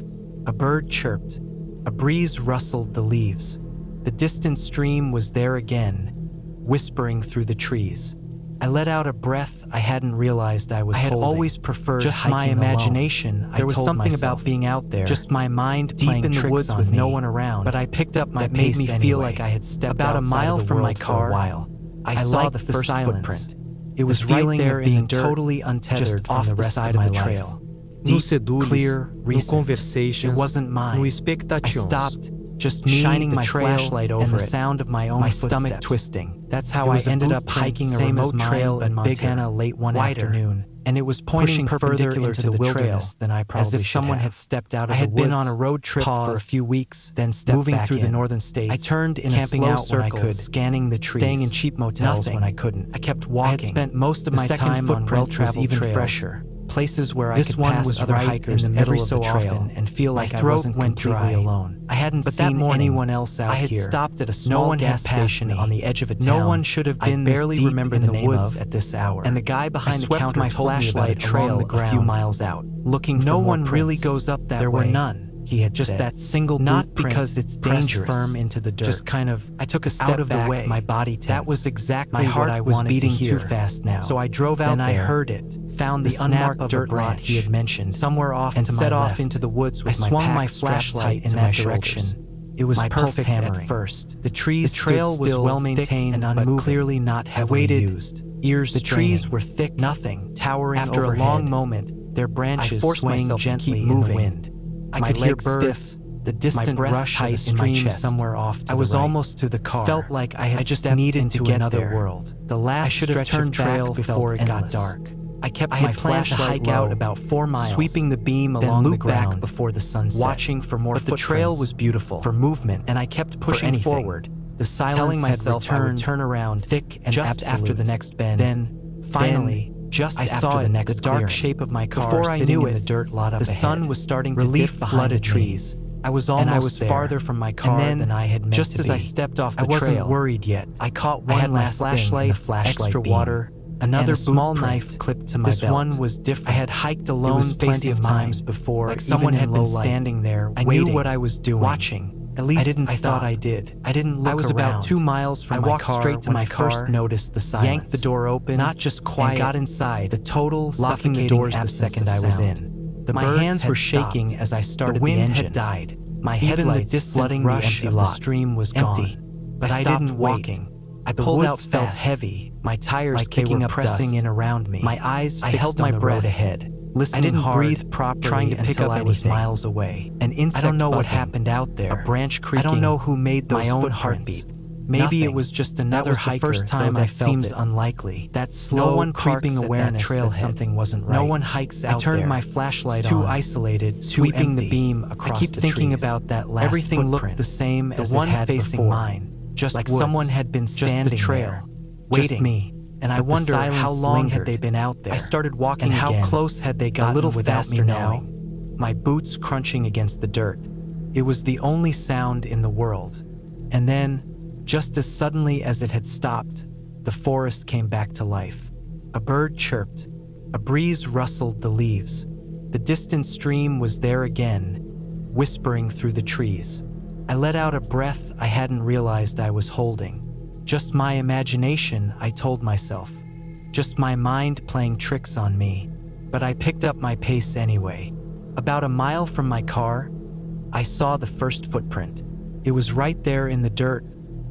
A bird chirped. A breeze rustled the leaves. The distant stream was there again, whispering through the trees. I let out a breath I hadn't realized I was holding. I had always preferred just my imagination. There was something about being out there, just my mind deep in the woods with no one around. But I picked up my pace anyway. That made me feel like I had stepped about a mile from my car. For a while, I saw the first footprint. It was right there in the dirt, totally untethered from the rest of my trail. No Sedules, clear, no Conversations, it wasn't mine. no I Expectations. stopped, just me, shining my flashlight over and the sound of my own stomach twisting. That's how I ended up hiking a remote trail in Montana late one afternoon, and it was pointing further into the wilderness than I probably should have. As if someone had stepped out of the woods. I had been on a road trip for a few weeks, then stepped moving back through the northern states. I turned in camping a slow circle when I could, scanning the trees, staying in cheap motels when I couldn't. I kept walking. I had spent most of my time on well-traveled even trails. Fresher. Places where I could pass other hikers in the middle of the trail and feel like I wasn't completely alone. I hadn't seen anyone else out here. I had stopped at a small gas station on the edge of a town. No one should have been barely remember in the woods at this hour. And the guy behind the counter told me about a trail a few miles out, looking for more prints. No one really goes up that way. There were none. He had just said. That single not because it's dangerous, firm into the dirt. Just kind of, I took a step out of back, the way. My body tense. That was exactly my heart what I was beating too fast now. So I drove out there. Then I heard it, found the unmarked dirt lot he had mentioned somewhere off and set off into the woods with my swung my flashlight in that direction. It was perfect at first. The trail was well maintained and unmoving, but clearly not heavily used. Ears the trees were thick, nothing towering after overhead. A long moment, their branches swaying gently in the wind. I could hear birds, the distant rush of the stream somewhere off to the right. I was almost to the car. Felt like I had just needed to get another world. The last stretch of trail before it got dark. I kept my flashlight hike out about 4 miles, sweeping the beam along the ground back before the sunset, watching for more footprints. But the trail was beautiful for movement, and I kept pushing forward. The silence telling myself I would turn around, thick and just absolute. After the next bend. Then, finally. Just I saw the next dark clearing. Shape of my car. Before I knew it, in the dirt lot up the ahead. Sun was starting to dip behind the trees. I was almost there. Farther from my car than I had meant just to be. As I stepped off the trail, I wasn't worried yet. I caught one last flashlight, extra beam, water, another small knife clipped to my belt. This one was different. I had hiked alone plenty of times before, like someone had been standing there. I knew what I was doing, watching. At least I thought I did. I didn't look around. I was about 2 miles from my car. I walked straight to my car, first noticed the silence, yanked the door open, not just quiet, and got inside. The total locking the doors the second I was in. My hands were shaking as I started the engine. The wind had died. My headlights flooding the empty lot. The stream was empty, but I didn't walking. I pulled out felt heavy. My tires like kicking up pressing in around me. My eyes fixed I held my breath ahead. Listening I didn't hard, breathe properly trying to pick up I was miles away. An insect I don't know buzzing, what happened out there. A branch creaking. I don't know who made those my own heartbeat. Maybe Nothing. It was just another hiker. The first time that seems unlikely. That slow, no one creeping awareness that something wasn't right. No one hikes out there. I turned my flashlight on. Too isolated, sweeping the beam across the trees. I keep thinking about that last Everything looked the same as it had facing mine. Just like someone had been standing there, waiting. Just me. And I But the wonder how silence long had lingered. they been out there. I started walking and how again, close had they gotten a little without me faster knowing. My boots crunching against the dirt. It was the only sound in the world. And then, just as suddenly as it had stopped, the forest came back to life. A bird chirped. A breeze rustled the leaves. The distant stream was there again, whispering through the trees. I let out a breath I hadn't realized I was holding. Just my imagination, I told myself. Just my mind playing tricks on me. But I picked up my pace anyway. About a mile from my car, I saw the first footprint. It was right there in the dirt,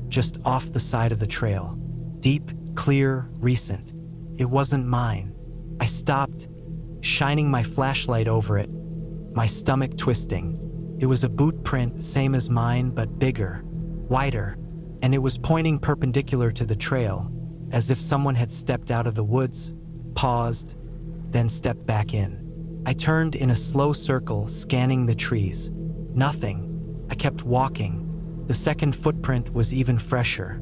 just off the side of the trail. Deep, clear, recent. It wasn't mine. I stopped, shining my flashlight over it, my stomach twisting. It was a boot print, same as mine, but bigger, wider, and it was pointing perpendicular to the trail, as if someone had stepped out of the woods, paused, then stepped back in. I turned in a slow circle, scanning the trees. Nothing. I kept walking. The second footprint was even fresher.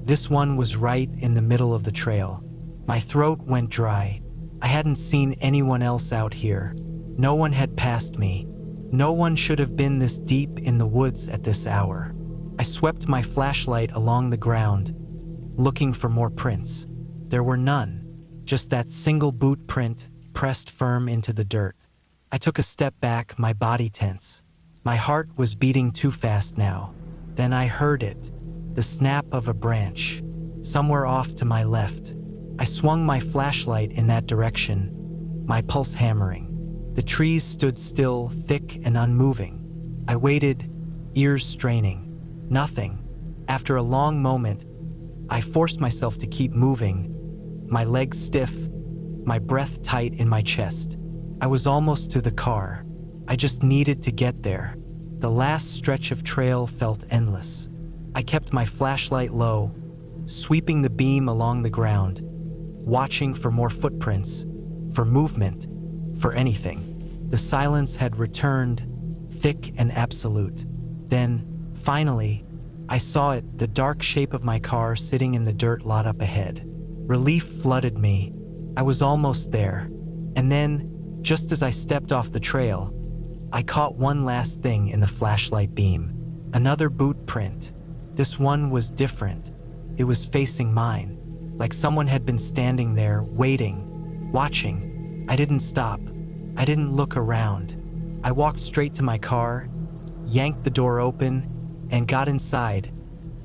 This one was right in the middle of the trail. My throat went dry. I hadn't seen anyone else out here. No one had passed me. No one should have been this deep in the woods at this hour. I swept my flashlight along the ground, looking for more prints. There were none, just that single boot print pressed firm into the dirt. I took a step back, my body tense. My heart was beating too fast now. Then I heard it, the snap of a branch, somewhere off to my left. I swung my flashlight in that direction, my pulse hammering. The trees stood still, thick and unmoving. I waited, ears straining. Nothing. After a long moment, I forced myself to keep moving, my legs stiff, my breath tight in my chest. I was almost to the car. I just needed to get there. The last stretch of trail felt endless. I kept my flashlight low, sweeping the beam along the ground, watching for more footprints, for movement, for anything. The silence had returned, thick and absolute. Then, finally, I saw it, the dark shape of my car sitting in the dirt lot up ahead. Relief flooded me. I was almost there. And then, just as I stepped off the trail, I caught one last thing in the flashlight beam. Another boot print. This one was different. It was facing mine, like someone had been standing there, waiting, watching. I didn't stop. I didn't look around. I walked straight to my car, yanked the door open, and got inside,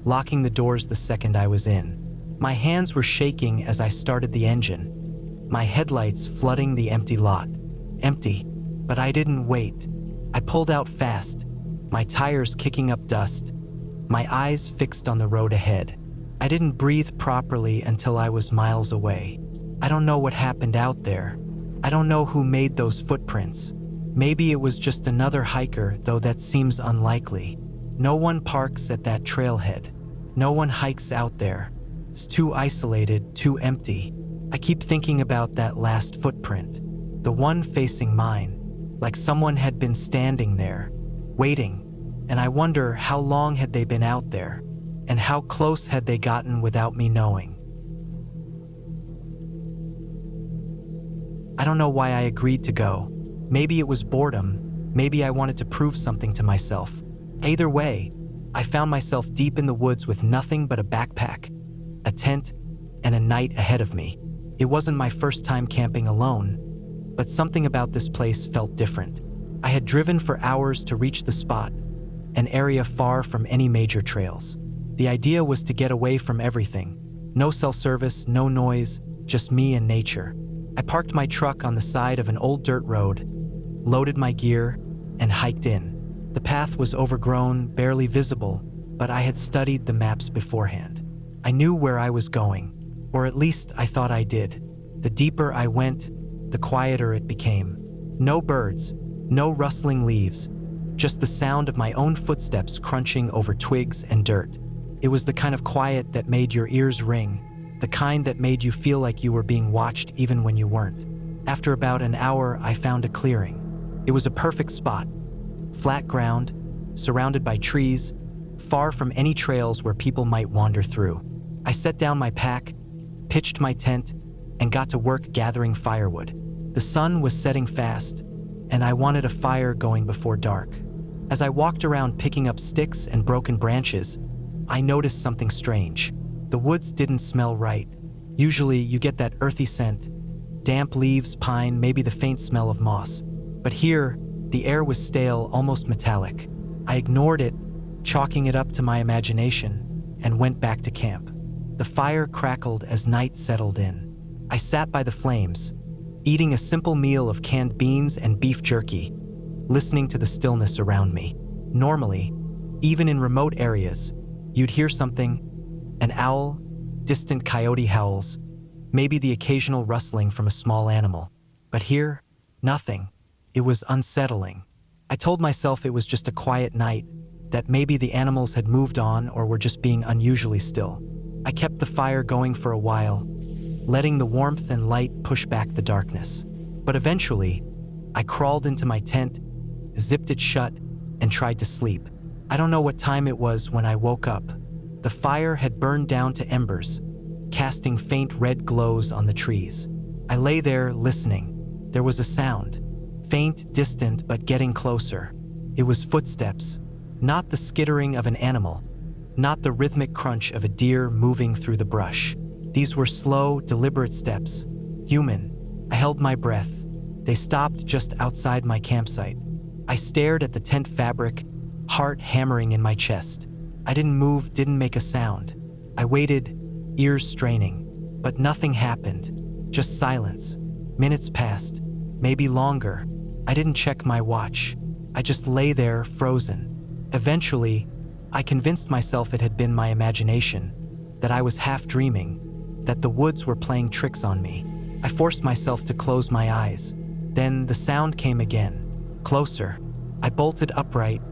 locking the doors the second I was in. My hands were shaking as I started the engine, my headlights flooding the empty lot. Empty, but I didn't wait. I pulled out fast, my tires kicking up dust, my eyes fixed on the road ahead. I didn't breathe properly until I was miles away. I don't know what happened out there. I don't know who made those footprints. Maybe it was just another hiker, though that seems unlikely. No one parks at that trailhead. No one hikes out there. It's too isolated, too empty. I keep thinking about that last footprint, the one facing mine, like someone had been standing there, waiting, and I wonder how long had they been out there, and how close had they gotten without me knowing. I don't know why I agreed to go. Maybe it was boredom, maybe I wanted to prove something to myself. Either way, I found myself deep in the woods with nothing but a backpack, a tent, and a night ahead of me. It wasn't my first time camping alone, but something about this place felt different. I had driven for hours to reach the spot, an area far from any major trails. The idea was to get away from everything. No cell service, no noise, just me and nature. I parked my truck on the side of an old dirt road, loaded my gear, and hiked in. The path was overgrown, barely visible, but I had studied the maps beforehand. I knew where I was going, or at least I thought I did. The deeper I went, the quieter it became. No birds, no rustling leaves, just the sound of my own footsteps crunching over twigs and dirt. It was the kind of quiet that made your ears ring, the kind that made you feel like you were being watched even when you weren't. After about an hour, I found a clearing. It was a perfect spot. Flat ground, surrounded by trees, far from any trails where people might wander through. I set down my pack, pitched my tent and got to work gathering firewood. The sun was setting fast, and I wanted a fire going before dark. As I walked around picking up sticks and broken branches, I noticed something strange. The woods didn't smell right. Usually you get that earthy scent, damp leaves, pine, maybe the faint smell of moss. But here, the air was stale, almost metallic. I ignored it, chalking it up to my imagination, and went back to camp. The fire crackled as night settled in. I sat by the flames, eating a simple meal of canned beans and beef jerky, listening to the stillness around me. Normally, even in remote areas, you'd hear something, an owl, distant coyote howls, maybe the occasional rustling from a small animal. But here, nothing. It was unsettling. I told myself it was just a quiet night, that maybe the animals had moved on or were just being unusually still. I kept the fire going for a while, letting the warmth and light push back the darkness. But eventually, I crawled into my tent, zipped it shut, and tried to sleep. I don't know what time it was when I woke up. The fire had burned down to embers, casting faint red glows on the trees. I lay there listening. There was a sound, faint, distant, but getting closer. It was footsteps, not the skittering of an animal, not the rhythmic crunch of a deer moving through the brush. These were slow, deliberate steps, human. I held my breath. They stopped just outside my campsite. I stared at the tent fabric, heart hammering in my chest. I didn't move, didn't make a sound. I waited, ears straining, but nothing happened. Just silence. Minutes passed, maybe longer. I didn't check my watch. I just lay there, frozen. Eventually, I convinced myself it had been my imagination, that I was half dreaming, that the woods were playing tricks on me. I forced myself to close my eyes. Then the sound came again, closer. I bolted upright,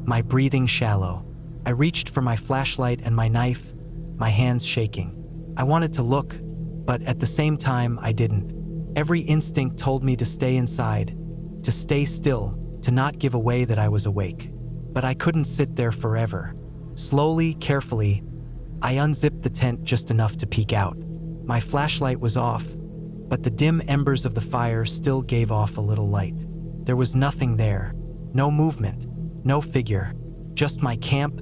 my breathing shallow. I reached for my flashlight and my knife, my hands shaking. I wanted to look, but at the same time, I didn't. Every instinct told me to stay inside, to stay still, to not give away that I was awake. But I couldn't sit there forever. Slowly, carefully, I unzipped the tent just enough to peek out. My flashlight was off, but the dim embers of the fire still gave off a little light. There was nothing there, no movement, no figure, just my camp,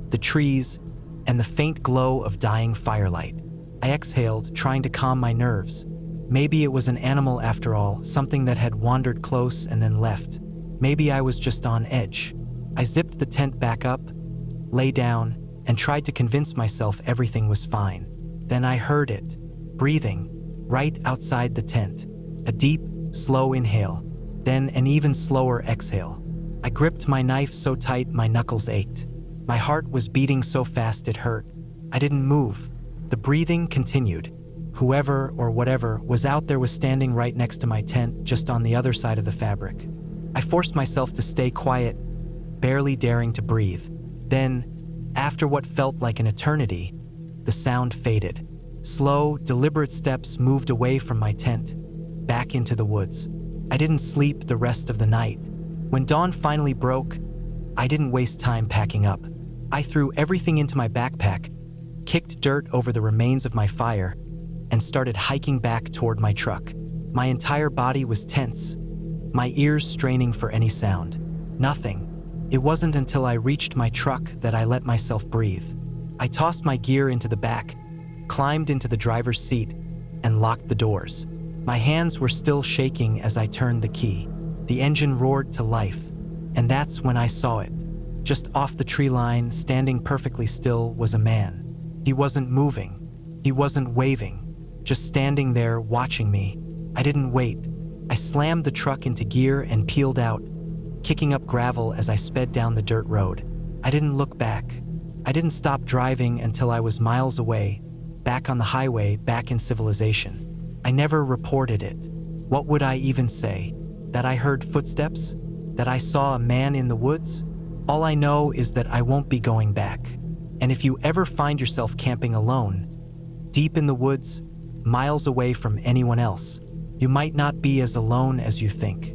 the trees, and the faint glow of dying firelight. I exhaled, trying to calm my nerves. Maybe it was an animal after all, something that had wandered close and then left. Maybe I was just on edge. I zipped the tent back up, lay down, and tried to convince myself everything was fine. Then I heard it, breathing, right outside the tent. A deep, slow inhale, then an even slower exhale. I gripped my knife so tight my knuckles ached. My heart was beating so fast it hurt. I didn't move. The breathing continued. Whoever or whatever was out there was standing right next to my tent, just on the other side of the fabric. I forced myself to stay quiet, barely daring to breathe. Then, after what felt like an eternity, the sound faded. Slow, deliberate steps moved away from my tent, back into the woods. I didn't sleep the rest of the night. When dawn finally broke, I didn't waste time packing up. I threw everything into my backpack, kicked dirt over the remains of my fire, and started hiking back toward my truck. My entire body was tense, my ears straining for any sound. Nothing. It wasn't until I reached my truck that I let myself breathe. I tossed my gear into the back, climbed into the driver's seat, and locked the doors. My hands were still shaking as I turned the key. The engine roared to life, and that's when I saw it. Just off the tree line, standing perfectly still, was a man. He wasn't moving. He wasn't waving. Just standing there watching me. I didn't wait. I slammed the truck into gear and peeled out, kicking up gravel as I sped down the dirt road. I didn't look back. I didn't stop driving until I was miles away, back on the highway, back in civilization. I never reported it. What would I even say? That I heard footsteps? That I saw a man in the woods? All I know is that I won't be going back. And if you ever find yourself camping alone, deep in the woods, miles away from anyone else, you might not be as alone as you think.